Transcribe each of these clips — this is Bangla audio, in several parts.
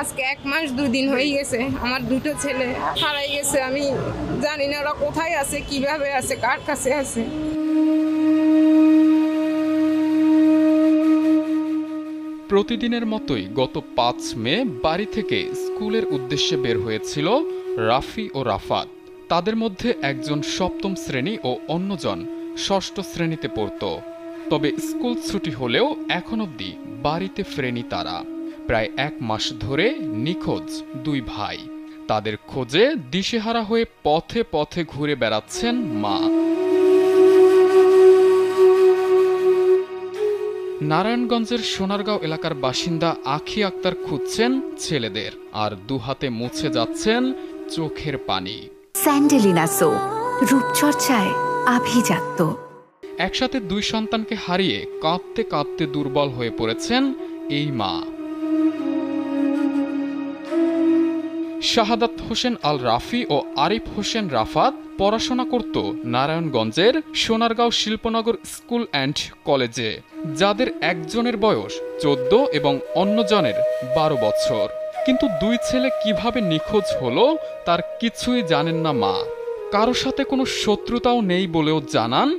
আজকে 1 মাস 2 দিন হয়ে গেছে। আমার দুটো ছেলে হারাই গেছে। আমি জানি না ওরা কোথায় আছে, কিভাবে আছে, কার কাছে আছে। প্রতিদিনের মতোই গত 5 মে বাড়ি থেকে স্কুলের উদ্দেশ্যে বের হয়েছিল রাফি ও রাফাত। তাদের মধ্যে একজন 7ম শ্রেণী ও অন্যজন 6ষ্ঠ শ্রেণীতে পড়ত। তবে স্কুল ছুটি হলেও এখন অবধি বাড়িতে ফেরেনি তারা। প্রায় 1 মাস ধরে নিখোঁজ 2 ভাই। তাদের খোঁজে দিশেহারা হয়ে পথে পথে ঘুরে বেড়াচ্ছেন মা। নারায়ণগঞ্জের সোনারগাঁও এলাকার বাসিন্দা আখি আক্তার খুঁজছেন ছেলেদের, আর দুহাতে মুছে যাচ্ছেন চোখের পানি। স্যান্ডেলিনা সো, রূপচর্চায় আভিজাত্য। একসাথে 2 সন্তানকে হারিয়ে কাঁদতে কাঁদতে দুর্বল হয়ে পড়েছেন এই মা। শাহাদাত হোসেন আল রাফি ও আরিফ হোসেন রাফাত পড়াশোনা করত নারায়ণগঞ্জের সোনারগাঁও শিল্পনগর স্কুল অ্যান্ড কলেজে, যাদের একজনের বয়স 14 এবং অন্যজনের 12 বছর। কিন্তু 2 ছেলে কিভাবে নিখোঁজ হলো তার কিছুই জানেন না মা। কারো সাথে কোনো শত্রুতাও নেই বলেও জানান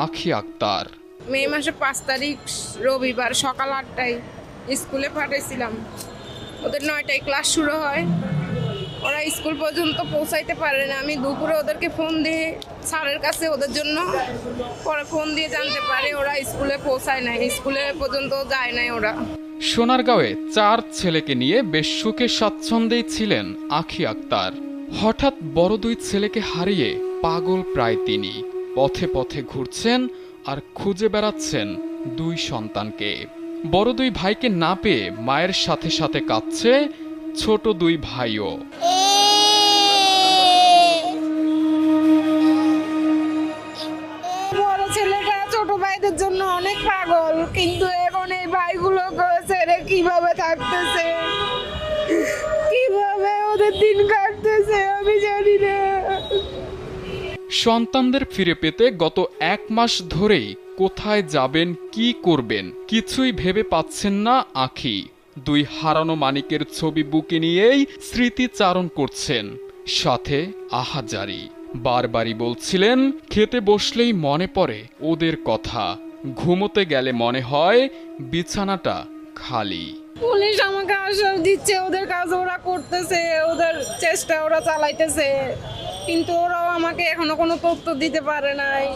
আখি আক্তার। মে মাসে 5 তারিখ রবিবার সকাল 8টায় স্কুলে পাঠাইছিলাম। ওদের 9টায় ক্লাস শুরু হয়। ওরা স্কুল পর্যন্ত পৌঁছাইতে পারে না। আমি দুপুরে ওদেরকে ফোন দিয়ে স্যারের কাছে ওদের জন্য পরে ফোন দিয়ে জানতে পারি ওরা স্কুলে পৌঁছায় নাই, স্কুলে পর্যন্ত যায় নাই ওরা। সোনারগাঁওয়ে 4 ছেলেকে নিয়ে বেশ সুখে স্বাচ্ছন্দ্যেই ছিলেন আখি আক্তার। হঠাৎ বড় 2 ছেলেকে হারিয়ে পাগল প্রায় তিনি। পথে পথে ঘুরছেন আর খুঁজে বেড়াচ্ছেন 2 সন্তানকে। বড় 2 ভাইকে না পেয়ে মায়ের সাথে সাথে কাঁদছে ছোট 2 ভাইও। বড় ছেলেটা ছোট ভাইদের জন্য অনেক পাগল, কিন্তু এখন এই ভাইগুলো ছেড়ে কিভাবে থাকতেছে, কিভাবে ওদের দিন কাটতেছে আমি জানি না। সন্তানদের ফিরে পেতে গত 1 মাস ধরেই কোথায় যাবেন, কি করবেন কিছুই ভেবে পাচ্ছেন না আখি। 2 হারানো মানিকের ছবি বুকে নিয়েই স্মৃতিচারণ করছেন, সাথে আহাজারি। বারবারই বলছিলেন খেতে বসলেই মনে পড়ে ওদের কথা, ঘুমোতে গেলে মনে হয় বিছানাটা খালি। পুলিশ আমাকে আশ্বাস দিচ্ছে ওদের কাজ ওরা করতেছে, ওদের চেষ্টা ওরা চালাইতেছে, কিন্তু ওরাও আমাকে এখনো কোনো তথ্য দিতে পারে নাই।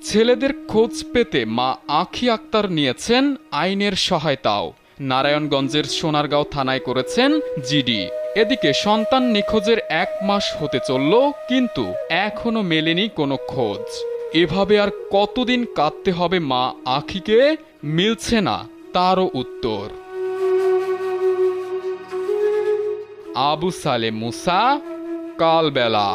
ছেলেদের খোঁজ পেতে মা আখি আক্তার নিয়েছেন আইনের সহায়তাও। নারায়ণগঞ্জের সোনারগাঁও থানায় করেছেন জিডি। এদিকে সন্তান নিখোঁজের 1 মাস হতে চলল, কিন্তু এখনো মেলেনি কোনো খোঁজ। এভাবে আর কতদিন কাঁদতে হবে মা আখিকে, মিলছে না তারও উত্তর। আবু সালে মুসা, কালবেলা।